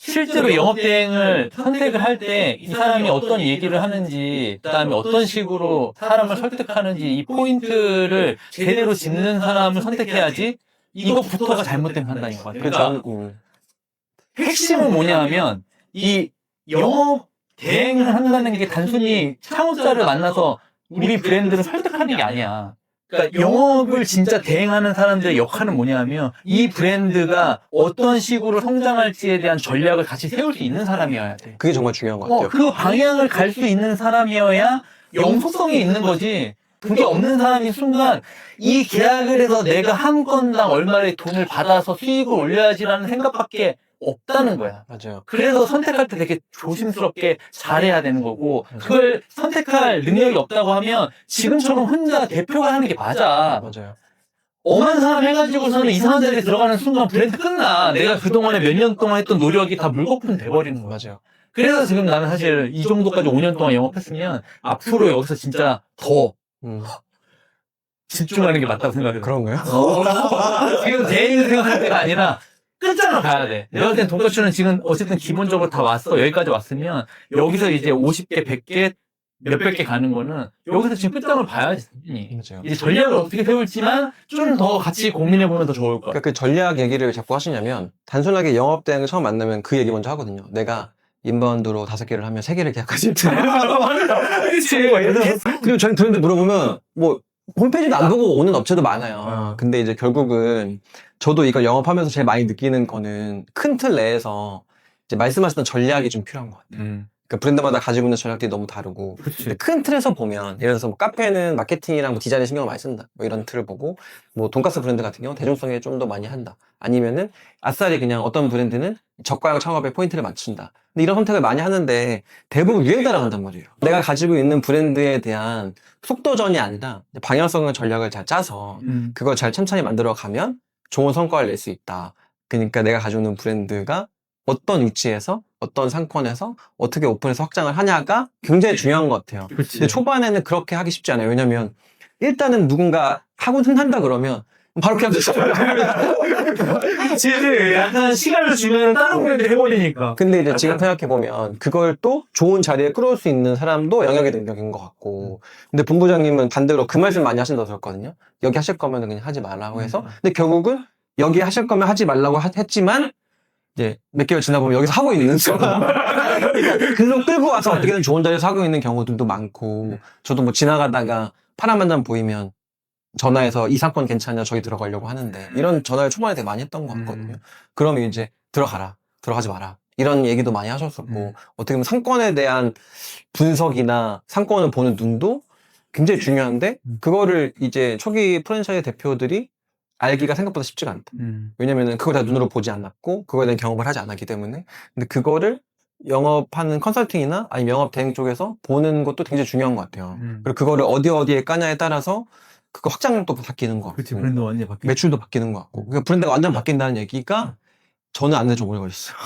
실제로 영업대행을 선택을 할 때 이 사람이 어떤 얘기를 하는지, 그다음에 어떤 식으로 사람을 설득하는지 이 포인트를 제대로 짚는 사람을 선택해야지 이것부터가 잘못된 판단인 것 같아요. 그러니까 핵심은 뭐냐 하면 이 영업 대행을 한다는 게 단순히 창업자를 만나서 우리 브랜드를 설득하는 게 아니야. 그러니까 영업을 진짜 대행하는 사람들의 역할은 뭐냐 하면 이 브랜드가 어떤 식으로 성장할지에 대한 전략을 같이 세울 수 있는 사람이어야 돼. 그게 정말 중요한 것 같아요. 그 방향을 갈 수 있는 사람이어야 영속성이 있는 거지. 그게 없는 사람인 순간 이 계약을 해서 내가 한 건당 얼마의 돈을 받아서 수익을 올려야지라는 생각밖에 없다는 거야. 맞아요. 그래서 선택할 때 되게 조심스럽게 잘해야 되는 거고, 그걸 선택할 능력이 없다고 하면 지금처럼 혼자 대표가 하는 게 맞아. 맞아요. 엄한 사람 해가지고서는 이상한 자리에 들어가는 순간 브랜드 끝나. 내가 그동안에 몇 년 동안 했던 노력이 다 물거품 돼버리는 거야. 맞아요. 그래서 지금 나는 사실 이 정도까지 5년 동안 영업했으면 앞으로 여기서 진짜 더 집중하는 게 맞다고 생각해요. 그런가요? 지금 대인을 생각할 때가 아니라 끝장을 봐야 돼. 내가 볼 땐 돈가스는 지금 어쨌든 기본적으로 다 왔어. 여기까지 왔으면 여기서 이제 50개, 100개, 몇백 개 가는 거는 여기서 지금 끝장을 봐야지. 맞아요. 이제 전략을 어떻게 세울지만 좀 더 같이 고민해보면 더 좋을 것 같아요. 그러니까 그 전략 얘기를 자꾸 하시냐면 단순하게 영업 대행을 처음 만나면 그 얘기 먼저 하거든요. 내가 인바운드로 5개를 하면 3개를 계약하실 때. 그리고 저희 들은데 물어보면 뭐 홈페이지도 안 보고 오는 업체도 많아요. 근데 이제 결국은 저도 이걸 영업하면서 제일 많이 느끼는 거는 큰 틀 내에서 이제 말씀하셨던 전략이 좀 필요한 것 같아요. 그러니까 브랜드마다 가지고 있는 전략들이 너무 다르고 근데 큰 틀에서 보면 예를 들어서 뭐 카페는 마케팅이랑 뭐 디자인에 신경을 많이 쓴다 뭐 이런 틀을 보고 뭐 돈가스 브랜드 같은 경우 대중성에 좀 더 많이 한다 아니면은 아싸리 그냥 어떤 브랜드는 저가형 창업에 포인트를 맞춘다 근데 이런 선택을 많이 하는데 대부분 유행 따라간단 말이에요. 내가 가지고 있는 브랜드에 대한 속도전이 아니라 방향성의 전략을 잘 짜서 그걸 잘 천천히 만들어 가면 좋은 성과를 낼 수 있다. 그러니까 내가 가지고 있는 브랜드가 어떤 위치에서 어떤 상권에서 어떻게 오픈해서 확장을 하냐가 굉장히 중요한 것 같아요. 근데 초반에는 그렇게 하기 쉽지 않아요. 왜냐면 일단은 누군가 하고는 한다 그러면 바로 그냥 지금 약간 시간을 주면 다른 브랜드 해버리니까. 근데 이제 지금 생각해보면 그걸 또 좋은 자리에 끌어올 수 있는 사람도 영역의 능력인 것 같고 근데 본부장님은 반대로 그 말씀 많이 하신다고 들었거든요. 여기 하실 거면 그냥 하지 말라고 해서 근데 결국은 여기 하실 거면 하지 말라고 했지만 이제 몇 개월 지나보면 여기서 하고 있는 글로 끌고 와서 어떻게든 좋은 자리에서 하고 있는 경우들도 많고 저도 뭐 지나가다가 파란만장 보이면 전화해서 이 상권 괜찮냐 저기 들어가려고 하는데 이런 전화를 초반에 되게 많이 했던 것 같거든요. 그러면 이제 들어가라 들어가지 마라 이런 얘기도 많이 하셨었고 어떻게 보면 상권에 대한 분석이나 상권을 보는 눈도 굉장히 중요한데 그거를 이제 초기 프랜차이즈 대표들이 알기가 생각보다 쉽지가 않다. 왜냐면은 그걸 다 눈으로 보지 않았고 그거에 대한 경험을 하지 않았기 때문에 근데 그거를 영업하는 컨설팅이나 아니면 영업 대행 쪽에서 보는 것도 굉장히 중요한 것 같아요. 그리고 그거를 어디에 까냐에 따라서 그거 확장력도 바뀌는 것 같고 그렇지, 브랜드 완전히 바뀌 매출도 바뀌는 것 같고 그러니까 브랜드가 완전 바뀐다는 얘기가 저는 안 해서 좀 오래 걸렸어요.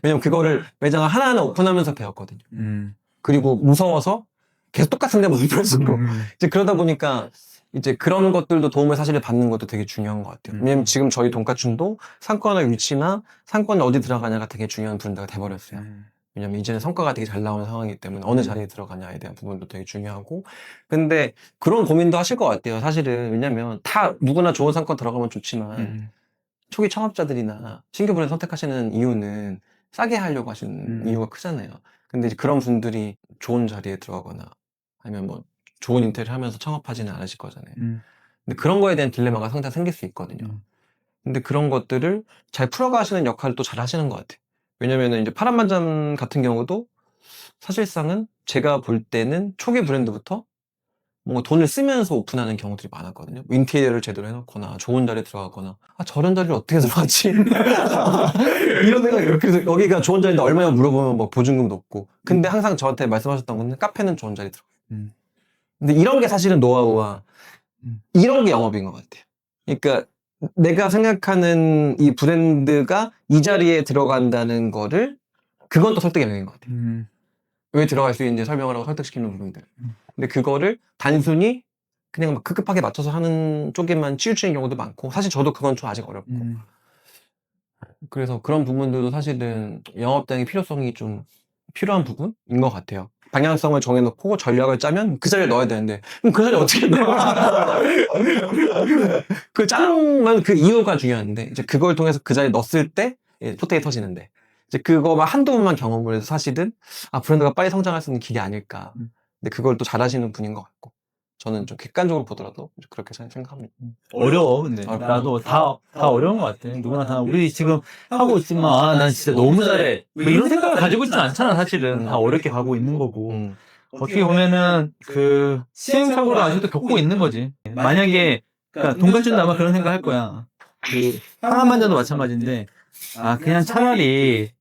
왜냐면 그거를 매장을 하나하나 오픈하면서 배웠거든요. 그리고 무서워서 계속 똑같은 데만 오픈했었고 이제 그러다 보니까 이제 그런 것들도 도움을 사실 받는 것도 되게 중요한 것 같아요. 왜냐면 지금 저희 돈까춘도 상권의 위치나 상권에 어디 들어가냐가 되게 중요한 브랜드가 돼버렸어요. 왜냐면 이제는 성과가 되게 잘 나오는 상황이기 때문에 어느 자리에 들어가냐에 대한 부분도 되게 중요하고 근데 그런 고민도 하실 것 같아요. 사실은 왜냐면 다 누구나 좋은 상권 들어가면 좋지만 초기 창업자들이나 신규 브랜드 선택하시는 이유는 싸게 하려고 하시는 이유가 크잖아요. 근데 이제 그런 분들이 좋은 자리에 들어가거나 아니면 뭐 좋은 인테리어 하면서 창업하지는 않으실 거잖아요. 근데 그런 거에 대한 딜레마가 상당히 생길 수 있거든요. 근데 그런 것들을 잘 풀어가시는 역할을 또 잘 하시는 것 같아요. 왜냐면은 이제 파란만장 같은 경우도 사실상은 제가 볼 때는 초기 브랜드부터 뭔가 돈을 쓰면서 오픈하는 경우들이 많았거든요. 뭐 인테리어를 제대로 해놓거나 좋은 자리에 들어가거나 아 저런 자리를 어떻게 들어갔지? 이런 생각이 그래서 여기가 좋은 자리인데 얼마냐 물어보면 뭐 보증금도 없고 근데 항상 저한테 말씀하셨던 건데 카페는 좋은 자리에 들어가요. 근데 이런 게 사실은 노하우와 이런 게 영업인 것 같아요. 그러니까 내가 생각하는 이 브랜드가 이 자리에 들어간다는 거를 그건 또 설득의 영역인 것 같아요. 왜 들어갈 수 있는지 설명을 하고 설득시키는 부분들. 근데 그거를 단순히 그냥 막 급하게 맞춰서 하는 쪽에만 치우치는 경우도 많고 사실 저도 그건 좀 아직 어렵고 그래서 그런 부분들도 사실은 영업당의 필요성이 좀 필요한 부분인 것 같아요. 방향성을 정해놓고 전략을 짜면 그 자리에 넣어야 되는데 그럼 그 자리에 어떻게 넣어? 그 짜는 그 이유가 중요한데 이제 그걸 통해서 그 자리에 넣었을 때 포텐이 터지는데 이제 그거만 한두 번만 경험을 해서 사실은 브랜드가 빨리 성장할 수 있는 길이 아닐까. 근데 그걸 또 잘하시는 분인 것 같고 저는 좀 객관적으로 보더라도 그렇게 생각합니다. 어려워, 근데. 나도 다 어려운 것 같아. 누구나 다. 우리 지금 하고 있지만, 난 진짜 너무 잘해. 뭐 이런 생각을 가지고 있진 않잖아, 사실은. 다 어렵게 가고 있는 거고. 어떻게 보면은, 시행착오를 아직도 겪고 있는 거지. 만약에, 그러니까 돈가스는 아마 그런 생각 할 거야. 상한만자도 마찬가지인데, 그냥 차라리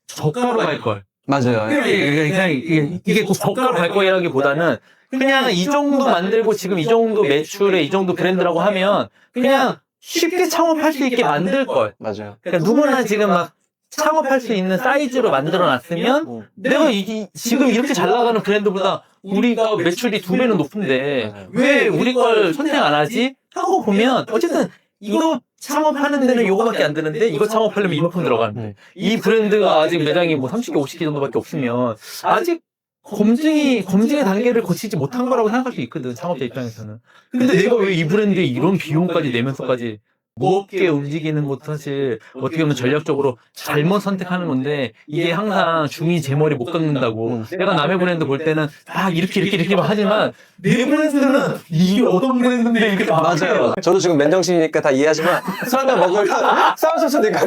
저가로 갈 걸. 맞아요. 이게 꼭 저가로 갈 거라기보다는, 그냥 이 정도 만들고 지금 이 정도 매출에 이 정도 브랜드라고 하면 그냥 쉽게 창업할 수 있게 만들 걸. 맞아요. 그러니까 누구나 지금 막 창업할 수 있는 사이즈로 만들어 놨으면 내가 지금 이렇게 잘 나가는 브랜드보다 우리가 매출이 2배는 높은데 맞아요. 왜 우리 걸 선택 안 하지? 하고 보면 어쨌든 이거 창업하는 데는 요거밖에 안 드는데 이거 창업하려면 이만큼 들어가는데 이 브랜드가 아직 매장이 뭐 30개, 50개 정도밖에 없으면 아직 검증의 단계를 거치지 못한 거라고 생각할 수 있거든, 창업자 입장에서는. 근데 내가 왜 이 브랜드에 이런 비용까지 내면서까지 무겁게 움직이는 것도 사실 어떻게 보면 전략적으로 잘못 선택하는 건데 이게 항상 중이 제 머리 못 깎는다고. 내가 남의 브랜드 볼 때는 이렇게 막 하지만 내 브랜드는 이게 어떤 브랜드인데 이렇게 막 맞아요. 저도 지금 맨정신이니까 다 이해하지만 술 한잔 먹을 싸우셨으니까.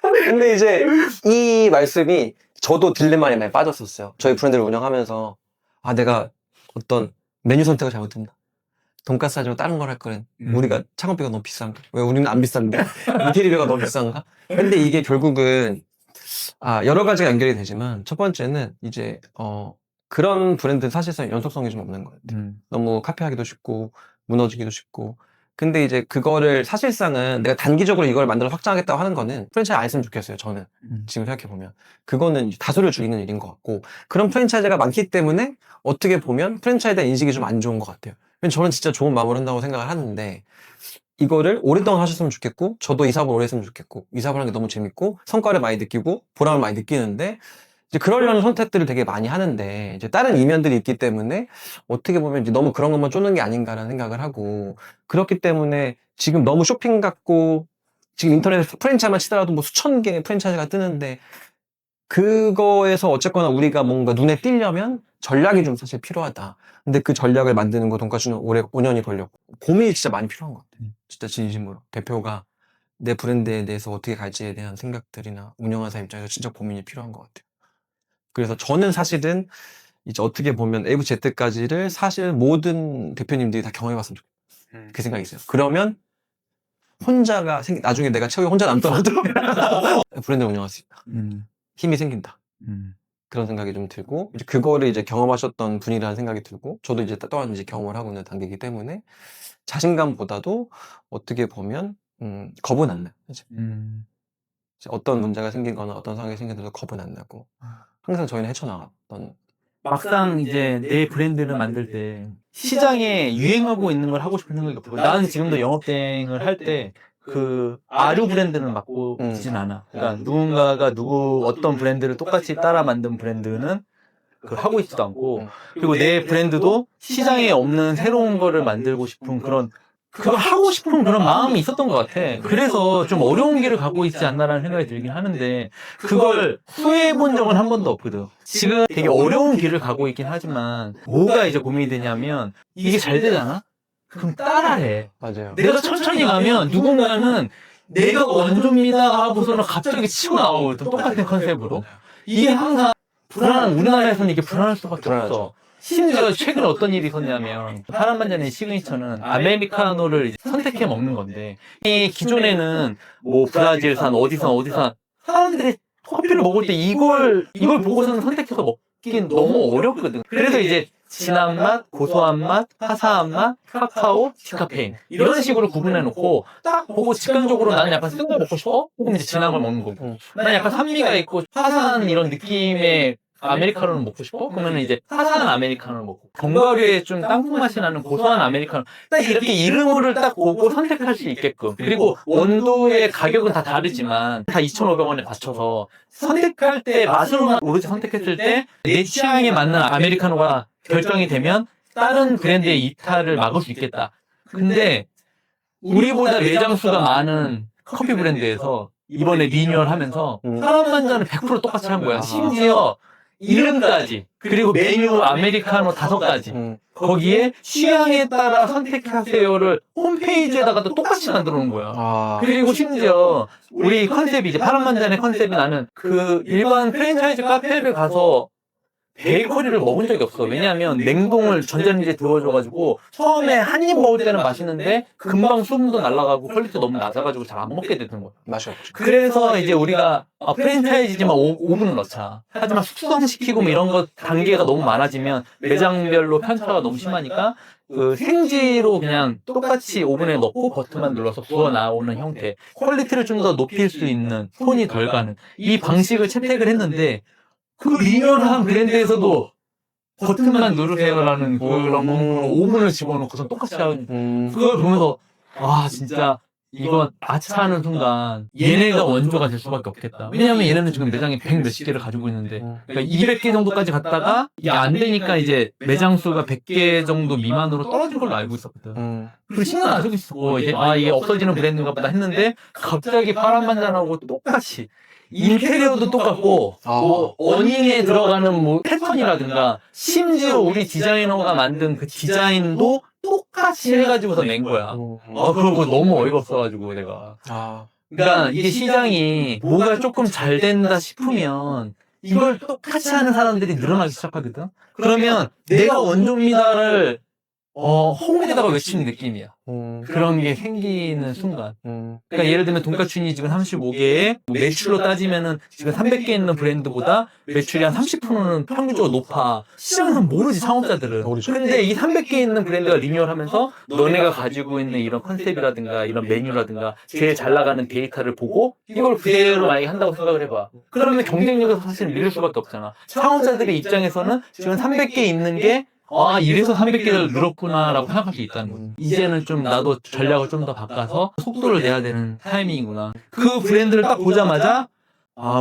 근데 이제 이 말씀이 저도 딜레마에 많이 빠졌었어요. 저희 브랜드를 운영하면서 내가 어떤 메뉴 선택을 잘못했나? 돈가스 하자고 다른 걸 할 거는 우리가 창업비가 너무 비싼가? 왜 우리는 안 비싼데? 인테리어가 너무 비싼가? 근데 이게 결국은 여러 가지가 연결이 되지만 첫 번째는 이제 그런 브랜드는 사실상 연속성이 좀 없는 것 같아요. 너무 카피하기도 쉽고 무너지기도 쉽고. 근데 이제 그거를 사실상은 내가 단기적으로 이걸 만들어 확장하겠다고 하는 거는 프랜차이즈 안 했으면 좋겠어요. 저는 지금 생각해보면 그거는 다소를 죽이는 일인 것 같고 그런 프랜차이즈가 많기 때문에 어떻게 보면 프랜차이즈에 대한 인식이 좀 안 좋은 것 같아요. 왜냐면 저는 진짜 좋은 마음을 한다고 생각을 하는데 이거를 오랫동안 하셨으면 좋겠고 저도 이 사업을 오래 했으면 좋겠고 이 사업을 하는 게 너무 재밌고 성과를 많이 느끼고 보람을 많이 느끼는데 이제 그러려는 선택들을 되게 많이 하는데 이제 다른 이면들이 있기 때문에 어떻게 보면 이제 너무 그런 것만 쫓는 게 아닌가라는 생각을 하고 그렇기 때문에 지금 너무 쇼핑 같고 지금 인터넷에 프랜차이즈만 치더라도 뭐 수천 개의 프랜차이즈가 뜨는데 그거에서 어쨌거나 우리가 뭔가 눈에 띄려면 전략이 좀 사실 필요하다. 근데 그 전략을 만드는 거 돈가스는 올해 5년이 걸렸고 고민이 진짜 많이 필요한 것 같아요. 진짜 진심으로. 대표가 내 브랜드에 대해서 어떻게 갈지에 대한 생각들이나 운영하는 사람 입장에서 진짜 고민이 필요한 것 같아요. 그래서 저는 사실은 이제 어떻게 보면 AVZ까지를 사실 모든 대표님들이 다 경험해봤으면 좋겠어요. 그 생각이 있어요. 그러면 혼자가 나중에 내가 최후에 혼자 남더라도 브랜드를 운영할 수 있다. 힘이 생긴다. 그런 생각이 좀 들고 이제 그거를 이제 경험하셨던 분이라는 생각이 들고 저도 이제 또한 이제 경험을 하고 있는 단계이기 때문에 자신감보다도 어떻게 보면 겁은 안 나요. 이제 어떤 문제가 생기거나 어떤 상황이 생겨도 겁은 안 나고 항상 저희는 헤쳐나갔던 막상 이제 내 브랜드를 만들 때 시장에 유행하고 있는 걸 하고 싶은 생각이 없고 나는 지금도 영업대행을 할 때 아류 브랜드는 맡고 있진 않아. 그러니까 누군가가 어떤 브랜드를 똑같이 따라 만든 브랜드는 하고 있지도 않고 그리고 내 브랜드도 시장에 없는 새로운 거를 만들고 싶은 그걸 하고 싶은 그런 마음이 있었던 것 같아. 그래서 좀 어려운 길을 가고 있지 않나라는 생각이 들긴 하는데 그걸 후회해 본 적은 한 번도 없거든. 지금 되게 어려운 길을 가고 있긴 하지만 뭐가 이제 고민이 되냐면 이게 잘 되잖아? 그럼 따라해. 맞아요. 내가 천천히 가면 누군가는 내가 원조입니다 하고서는 갑자기 치고 나오거든. 똑같은 컨셉으로. 이게 항상 우리나라에서는 이게 불안할 수밖에 없어. 심지어 최근에 어떤 일이 있었냐면 파란만장의 시그니처는 아메리카노를 이제 선택해 먹는 건데 이 기존에는 뭐 브라질산 어디산 사람들이 커피를 먹을 때 이걸 보고서는 선택해서 먹기는 너무 어렵거든. 그래서 이제 진한 맛, 고소한 맛, 화사한 맛, 카카오, 디카페인 이런 식으로 구분해 놓고 딱 보고 직관적으로 나는 약간 쓴 거 먹고 싶어? 혹은 이제 진한 걸 먹는 거고 나는 약간 산미가 있고 화사한 이런 느낌의 아메리카노를 먹고 싶어? 그러면 이제 화사한 아메리카노를 먹고 견과류에 좀 땅콩 맛이 나는 고소한 아메리카노 딱 이렇게 이름을 딱 보고 선택할 수 있게끔 그리고 원두의 가격은 다 다르지만 다 2,500원에 맞춰서 선택할 때 맛으로만 오로지 선택했을 때 내 취향에 맞는 아메리카노가 결정이 되면 다른 브랜드의 이탈을 막을 수 있겠다. 근데 우리보다 매장 수가 많은 커피 브랜드에서 이번에 리뉴얼 하면서 사람 만자는 100% 똑같이 한 거야. 심지어 이름까지 그리고 메뉴 아메리카노 5가지 거기에 취향에 따라 선택하세요를 홈페이지에다가도 똑같이 만들어 놓은 거야. 아, 그리고 심지어 우리 컨셉이 이제 파란만장의 컨셉이 나는 그 일반 프랜차이즈 카페를 가서 베이커리를 먹은 적이 없어. 왜냐하면 냉동을 전자레인지에 데워줘가지고 처음에 한 입 먹을 때는 맛있는데 금방 수분도 날아가고 퀄리티 너무 낮아가지고 잘 안 먹게 되는 거야. 맛이 없죠. 그래서 이제 우리가 프랜차이즈지만 오븐을 넣자. 하지만 숙성시키고 뭐 이런 것 단계가 너무 많아지면 매장별로 편차가 너무 심하니까 그 생지로 그냥 똑같이 오븐에 넣고 버튼만 눌러서 구워 나오는 형태. 퀄리티를 좀 더 높일 수 있는 손이 덜 가는 이 방식을 채택을 했는데 그 리뉴얼한 브랜드에서도 버튼만 누르세요라는 그런 오븐을 집어넣고서 똑같이 하는 그걸 보면서 아 진짜 이거 아차하는 순간 얘네가 원조가 될 수밖에 없겠다. 왜냐하면 얘네는 지금 매장에 100 몇십 개를 가지고 있는데 그러니까 200개 정도까지 갔다가 이게 안 되니까 이제 매장 수가 100개 정도 미만으로 떨어진 걸로 알고 있었거든. 그리고 신경 안 쓰고 있었고 이제 이게 없어지는 브랜드인가 보다 했는데 갑자기 파란만장하고 똑같이 인테리어도 똑같고 뭐 어닝에 들어가는 뭐 패턴이라든가 심지어 우리 디자이너가 만든 그 디자인도 똑같이 해가지고서 낸 거야. 그거 너무 어이가 없어가지고 내가. 그러니까 이게 시장이 뭐가 조금 잘 된다 싶으면 이걸 똑같이 하는 사람들이 늘어나기 시작하거든. 그러면 내가 원조입니다를 홈에다가 외치는 느낌이야. 그런 게 생기는 순간. 그러니까 예를 들면 돈까춘이 지금 35개에 매출로 따지면은 지금 300개 있는 브랜드보다 매출이 한 30%는 평균적으로 높아. 시장은 모르지, 창업자들은. 근데 이 300개 있는 브랜드가 리뉴얼 하면서 너네가 가지고 있는 이런 컨셉이라든가 이런 메뉴라든가 제일 잘 나가는 데이터를 보고 이걸 그대로 만약에 한다고 생각을 해봐. 그러면 경쟁력에서 사실 밀릴 수밖에 없잖아. 창업자들의 입장에서는 지금 300개 있는 게 이래서 300개를 늘었구나라고 생각할 수 있다는 거죠. 이제는 좀 나도 전략을 좀 더 바꿔서 속도를 내야 되는 타이밍이구나. 그 브랜드를 딱 보자마자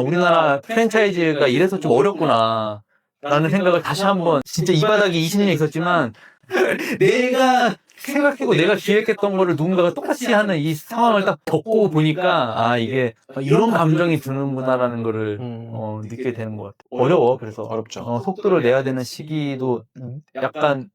우리나라 프랜차이즈가 이래서 좀 어렵구나 라는 생각을 다시 한번 진짜 이 바닥에 20년 있었지만 내가 생각하고 내가 기획했던 거를 누군가가 똑같이 하는 이 상황을 딱 겪고 보니까 이게 이런 감정이 드는구나라는 거를 느끼게 되는 것 같아. 어려워. 그래서 어렵죠. 속도를 내야 되는 시기도 약간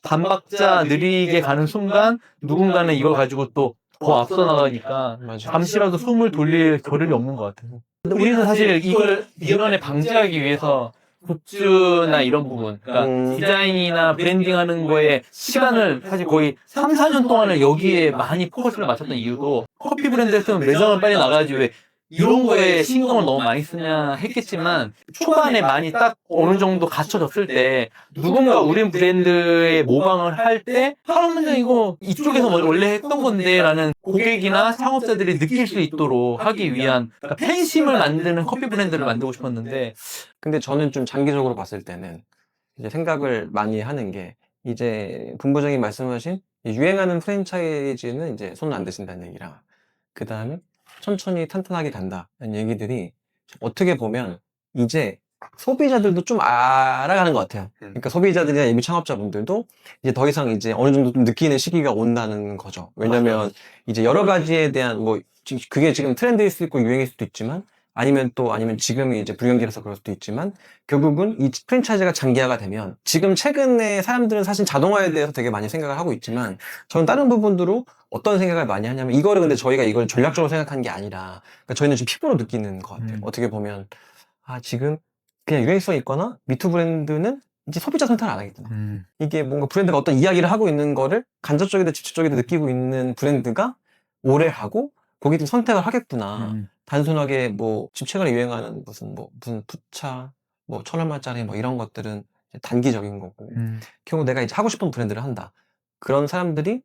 반박자 느리게 가는 순간 누군가는 이걸 가지고 또 더 앞서 나가니까 맞아. 잠시라도 숨을 돌릴 겨를이 없는 것 같아. 우리는 사실 이걸 이번에 방지하기 위해서 굿즈나 이런 부분, 그러니까 디자인이나 브랜딩하는 거에 시간을 사실 거의 3, 4년 동안을 여기에 많이 포커스를 맞췄던 이유도 커피 브랜드에서는 매장을 빨리 나가야지 왜 이런 거에 신경을 너무 많이 쓰냐 했겠지만 초반에 많이 딱 어느 정도 갖춰졌을 때 누군가 우리 브랜드의 모방을 할 때 하라면 이거 이쪽에서 원래 했던 건데 라는 고객이나 창업자들이 느낄 수 있도록 하기 위한 그러니까 팬심을 만드는 커피 브랜드를 만들고 싶었는데 근데 저는 좀 장기적으로 봤을 때는 이제 생각을 많이 하는 게 이제 본부장님 말씀하신 유행하는 프랜차이즈는 이제 손을 안 대신다는 얘기랑 그 다음에 천천히 탄탄하게 간다는 얘기들이 어떻게 보면 이제 소비자들도 좀 알아가는 것 같아요. 그러니까 소비자들이나 이미 창업자분들도 이제 더 이상 이제 어느 정도 좀 느끼는 시기가 온다는 거죠. 왜냐면 이제 여러 가지에 대한 뭐 그게 지금 트렌드일 수도 있고 유행일 수도 있지만 아니면 지금 이제 불경기라서 그럴 수도 있지만 결국은 이 프랜차이즈가 장기화가 되면 지금 최근에 사람들은 사실 자동화에 대해서 되게 많이 생각을 하고 있지만 저는 다른 부분으로 어떤 생각을 많이 하냐면 이거를 근데 저희가 이걸 전략적으로 생각한 게 아니라 그러니까 저희는 지금 피부로 느끼는 것 같아요. 어떻게 보면 지금 그냥 유행성 있거나 미투 브랜드는 이제 소비자 선택을 안 하겠구나. 이게 뭔가 브랜드가 어떤 이야기를 하고 있는 거를 간접적이든 직접적이든 느끼고 있는 브랜드가 오래 하고 고객들이 선택을 하겠구나. 단순하게 뭐 지금 최근에 유행하는 무슨 푸차 뭐 1,000원짜리 뭐 이런 것들은 단기적인 거고 결국 내가 이제 하고 싶은 브랜드를 한다. 그런 사람들이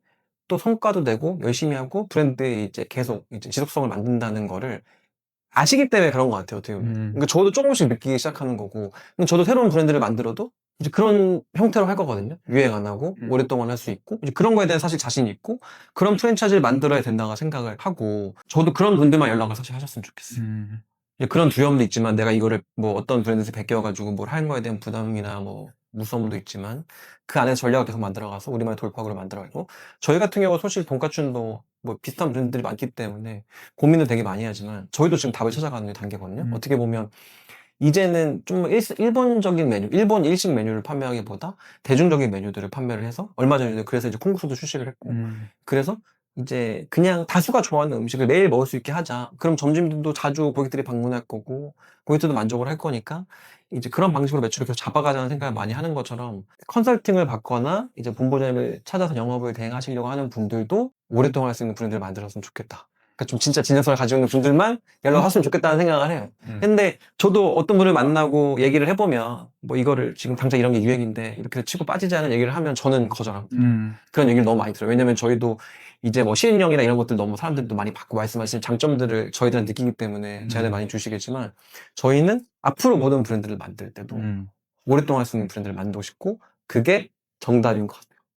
또 성과도 내고 열심히 하고 브랜드에 이제 계속 이제 지속성을 만든다는 거를 아시기 때문에 그런 것 같아요. 어떻게 보면. 그러니까 저도 조금씩 느끼기 시작하는 거고, 근데 저도 새로운 브랜드를 만들어도 이제 그런 형태로 할 거거든요. 유행 안 하고 오랫동안 할 수 있고 이제 그런 거에 대한 사실 자신 있고 그런 프랜차이즈를 만들어야 된다고 생각을 하고 저도 그런 분들만 연락을 사실 하셨으면 좋겠어요. 이제 그런 두려움도 있지만 내가 이거를 뭐 어떤 브랜드에서 베껴가지고 뭘 하는 거에 대한 부담이나 뭐 무서움도 있지만 그 안에 전략을 계속 만들어가서 우리만의 돌파구를 만들어가고 저희 같은 경우 사실 돈까춘도 뭐 비슷한 브랜드들이 많기 때문에 고민을 되게 많이 하지만 저희도 지금 답을 찾아가는 단계거든요. 어떻게 보면 이제는 좀 일본적인 메뉴, 일본 일식 메뉴를 판매하기보다 대중적인 메뉴들을 판매를 해서 얼마 전에도 그래서 이제 콩국수도 출시를 했고 그래서 이제 그냥 다수가 좋아하는 음식을 매일 먹을 수 있게 하자. 그럼 점심도 자주 고객들이 방문할 거고 고객들도 만족을 할 거니까 이제 그런 방식으로 매출을 계속 잡아가자는 생각을 많이 하는 것처럼 컨설팅을 받거나 이제 본부장을 찾아서 영업을 대행하시려고 하는 분들도 오랫동안 할 수 있는 브랜드를 만들었으면 좋겠다. 그러니까 좀 진짜 진정성을 가지고 있는 분들만 연락했으면 좋겠다는 생각을 해요. 근데 저도 어떤 분을 만나고 얘기를 해보면 뭐 이거를 지금 당장 이런 게 유행인데 이렇게 치고 빠지지 않은 얘기를 하면 저는 거절합니다. 그런 얘기를 너무 많이 들어요. 왜냐면 저희도 이제 뭐 시행령이나 이런 것들 너무 사람들도 많이 받고 말씀하시는 장점들을 저희들은 느끼기 때문에 제안을 많이 주시겠지만 저희는 앞으로 모든 브랜드를 만들 때도 오랫동안 할 수 있는 브랜드를 만들고 싶고 그게 정답인 것 같아요.